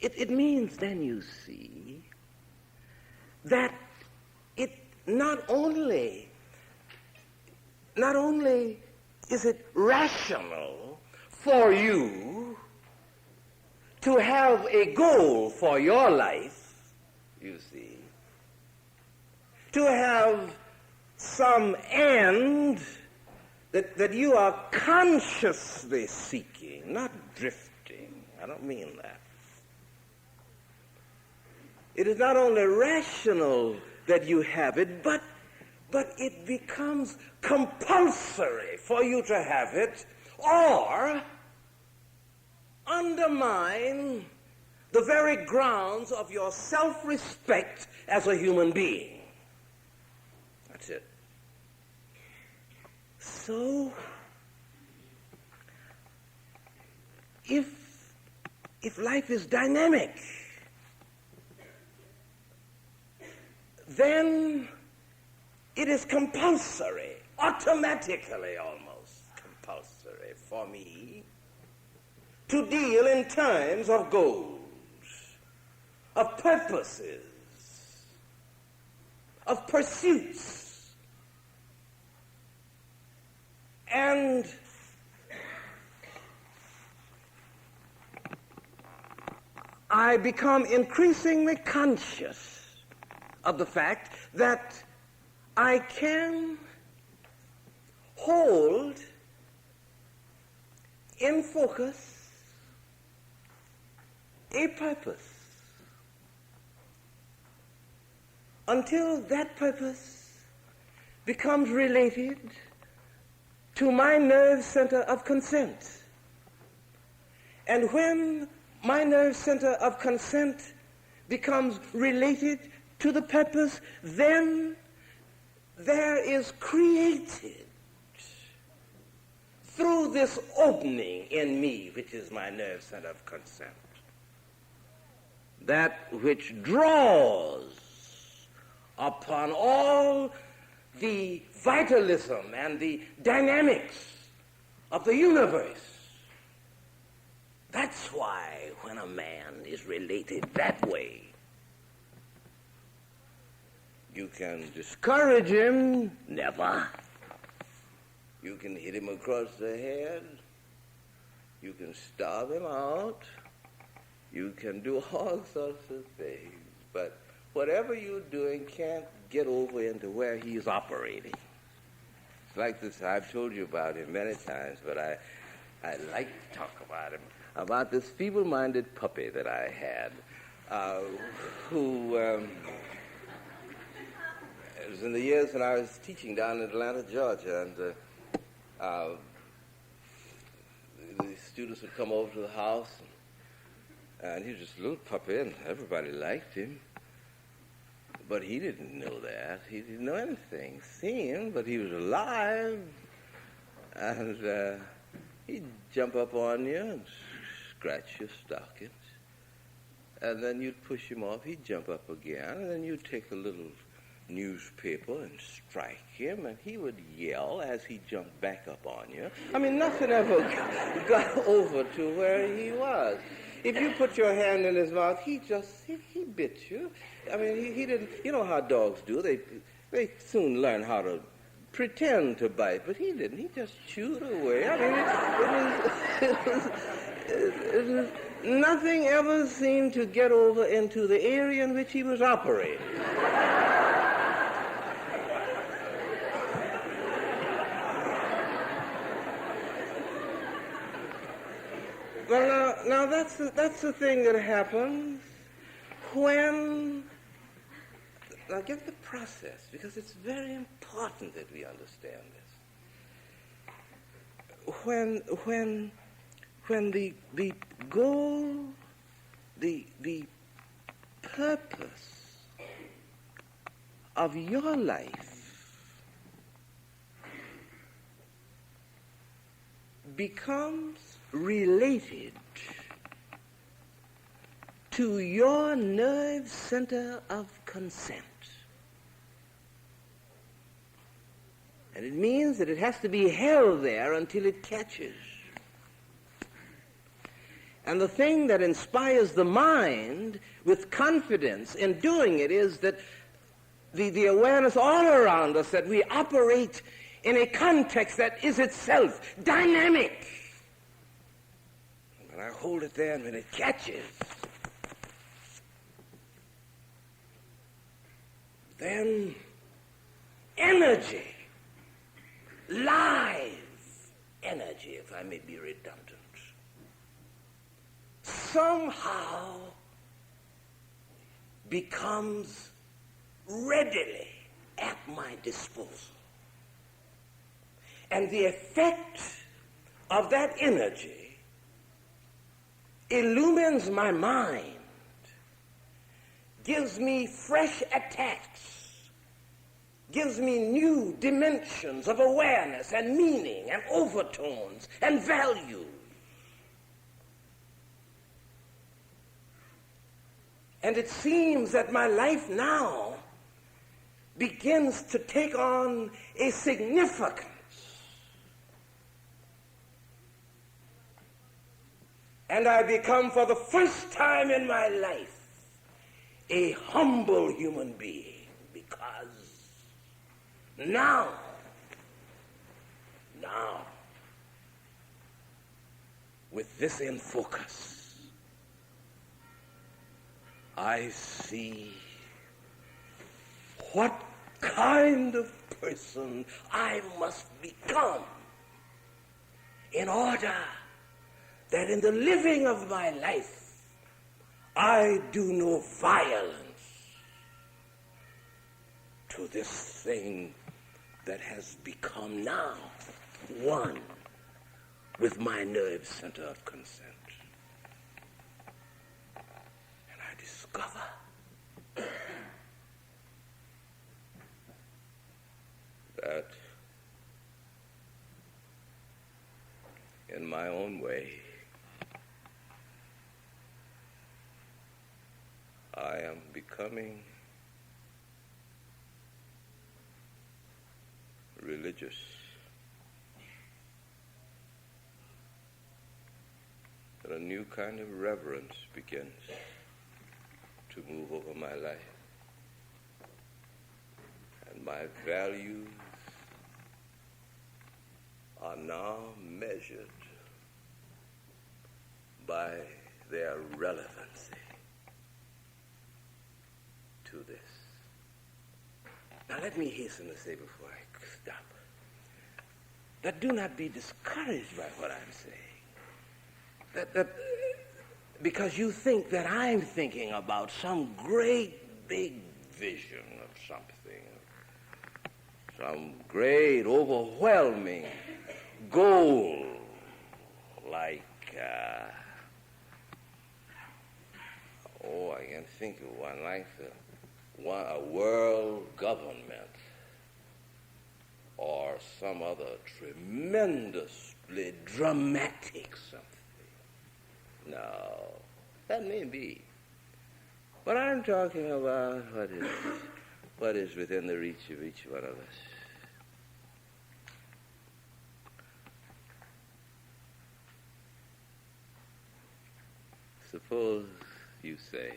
it means then, you see, that it not only is it rational for you to have a goal for your life, you see, to have some end that you are consciously seeking, not drifting. I don't mean that. It is not only rational that you have it, but it becomes compulsory for you to have it, or undermine the very grounds of your self-respect as a human being. That's it. So, if life is dynamic, then it is compulsory, automatically almost compulsory for me to deal in terms of goals, of purposes, of pursuits. And I become increasingly conscious of the fact that I can hold in focus a purpose until that purpose becomes related to my nerve center of consent. And when my nerve center of consent becomes related to the purpose, then there is created through this opening in me, which is my nerve center of consent, that which draws upon all the vitalism and the dynamics of the universe. That's why when a man is related that way, you can discourage him, never. You can hit him across the head. You can starve him out. You can do all sorts of things. But whatever you're doing can't get over into where he's operating. It's like this, I've told you about him many times, but I like to talk about him, about this feeble-minded puppy that I had, who... it was in the years when I was teaching down in Atlanta, Georgia, and the students would come over to the house, and he was just a little puppy, and everybody liked him. But he didn't know that. He didn't know anything. See him, but he was alive. And he'd jump up on you and scratch your stockings. And then you'd push him off. He'd jump up again, and then you'd take a little newspaper and strike him, and he would yell as he jumped back up on you. I mean, nothing ever got over to where he was. If you put your hand in his mouth, he bit you. I mean, he didn't, you know how dogs do. They soon learn how to pretend to bite, but he didn't. He just chewed away. I mean, nothing ever seemed to get over into the area in which he was operating. Well, now that's the thing that happens when, now get the process, because it's very important that we understand this. When the goal, the purpose of your life becomes related to your nerve center of consent. And it means that it has to be held there until it catches. And the thing that inspires the mind with confidence in doing it is that the awareness all around us that we operate in a context that is itself dynamic. When I hold it there and when it catches, then energy, live energy, if I may be redundant, somehow becomes readily at my disposal. And the effect of that energy illumines my mind, gives me fresh attacks, gives me new dimensions of awareness and meaning and overtones and values. And it seems that my life now begins to take on a significance. And I become, for the first time in my life, a humble human being, because now, with this in focus, I see what kind of person I must become in order that in the living of my life I do no violence to this thing that has become now one with my nerve center of consent. And I discover that in my own way, I am becoming religious. That a new kind of reverence begins to move over my life. And my values are now measured by their relevancy to this. Now let me hasten to say before I stop that do not be discouraged by what I'm saying. That because you think that I'm thinking about some great big vision of something, some great overwhelming goal like I can think of one like a world government or some other tremendously dramatic something. No, that may be. But I'm talking about what is within the reach of each one of us. Suppose you say,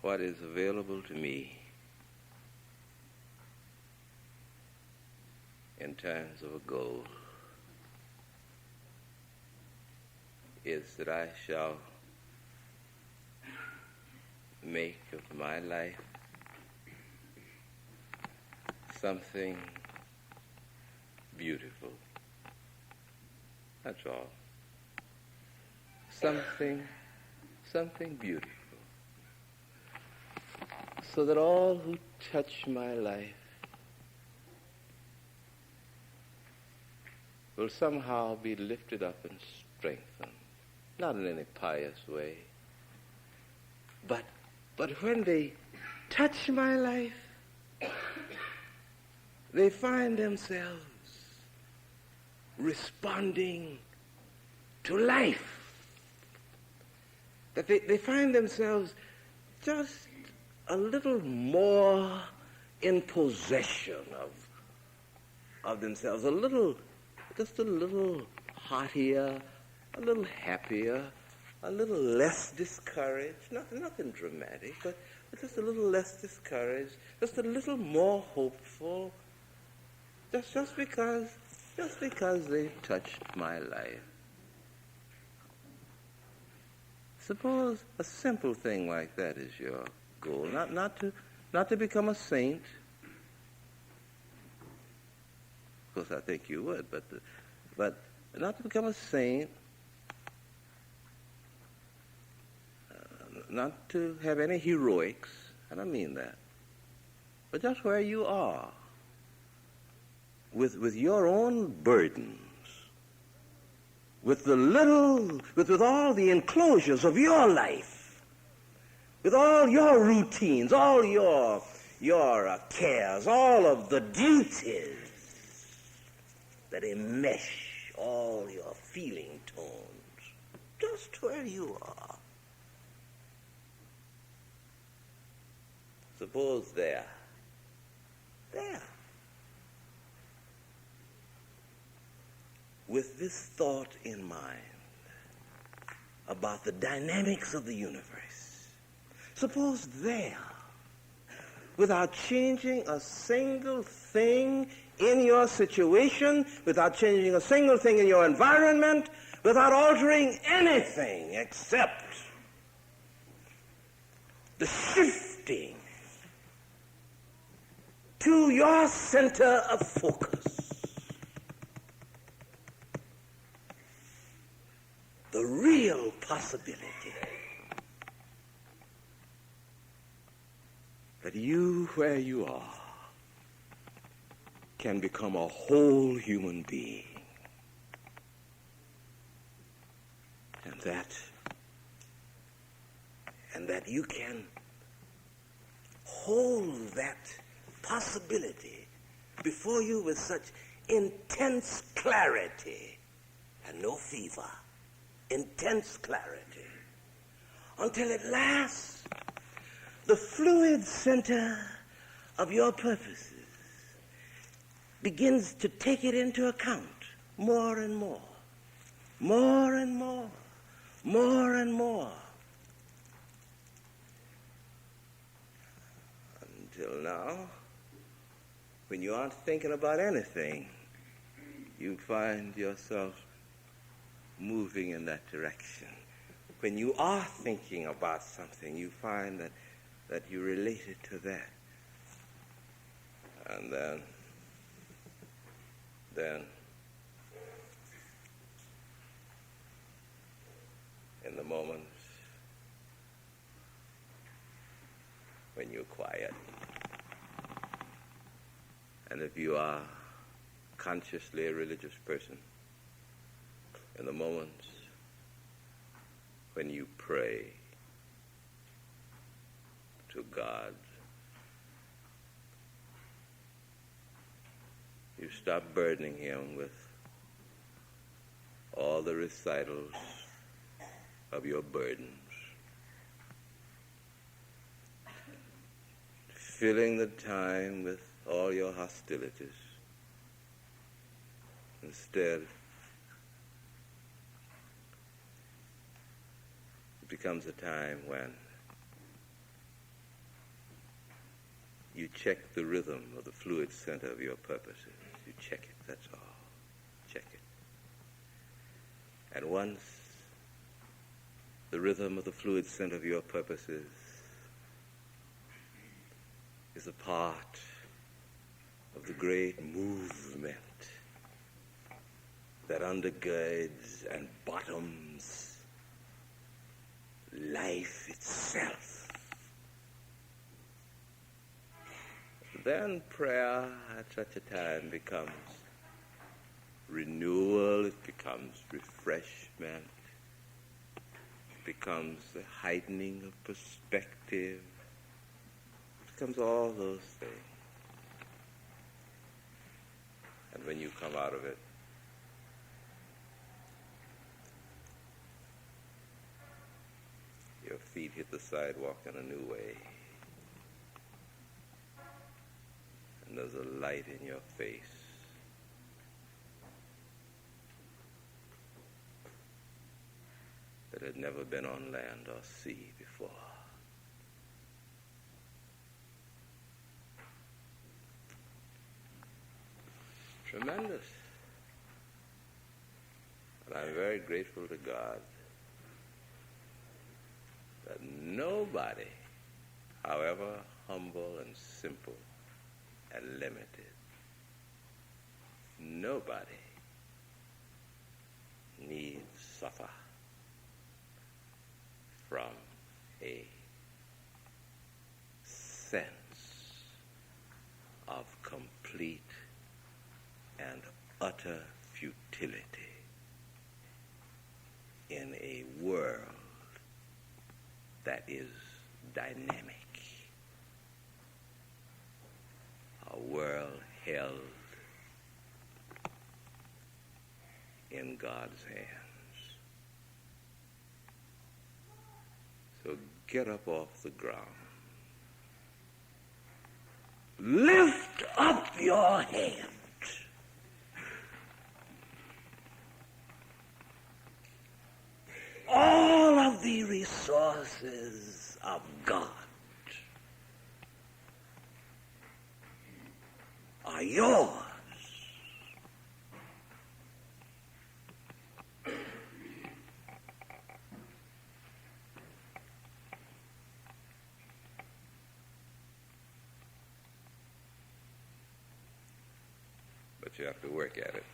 what is available to me in terms of a goal is that I shall make of my life something beautiful. That's all. Something beautiful. So that all who touch my life will somehow be lifted up and strengthened. Not in any pious way. But when they touch my life, they find themselves responding to life. That they find themselves just a little more in possession of themselves just a little heartier, a little happier, a little less discouraged, nothing dramatic, but just a little less discouraged, just a little more hopeful, just because they touched my life. Suppose a simple thing like that is your goal, not to become a saint. Of course, I think you would, but not to become a saint, not to have any heroics. I don't mean that, but just where you are, with your own burdens, with all the enclosures of your life, with all your routines, all your cares, all of the duties that enmesh all your feeling tones, just where you are. Suppose there, with this thought in mind about the dynamics of the universe, suppose there, without changing a single thing in your situation, without changing a single thing in your environment, without altering anything except the shifting to your center of focus, the real possibility that you, where you are, can become a whole human being. And that you can hold that possibility before you with such intense clarity and no fever, intense clarity, until at last the fluid center of your purposes begins to take it into account more and more, more and more, more and more, until now, when you aren't thinking about anything, you find yourself moving in that direction. When you are thinking about something, you find that you relate it to that. And then in the moments when you're quiet, and if you are consciously a religious person, in the moments when you pray to God, you stop burdening him with all the recitals of your burdens, filling the time with all your hostilities. Instead, it becomes a time when you check the rhythm of the fluid center of your purposes. You check it, that's all. Check it. And once the rhythm of the fluid center of your purposes is a part of the great movement that undergirds and bottoms life itself, then prayer at such a time becomes renewal, it becomes refreshment, it becomes the heightening of perspective, it becomes all those things. And when you come out of it, your feet hit the sidewalk in a new way. And there's a light in your face had never been on land or sea before. Tremendous. And I'm very grateful to God that nobody, however humble and simple and limited, nobody needs suffer from a sense of complete and utter futility in a world that is dynamic, a world held in God's hands. So get up off the ground. Lift up your head. All of the resources of God are yours. But you have to work at it.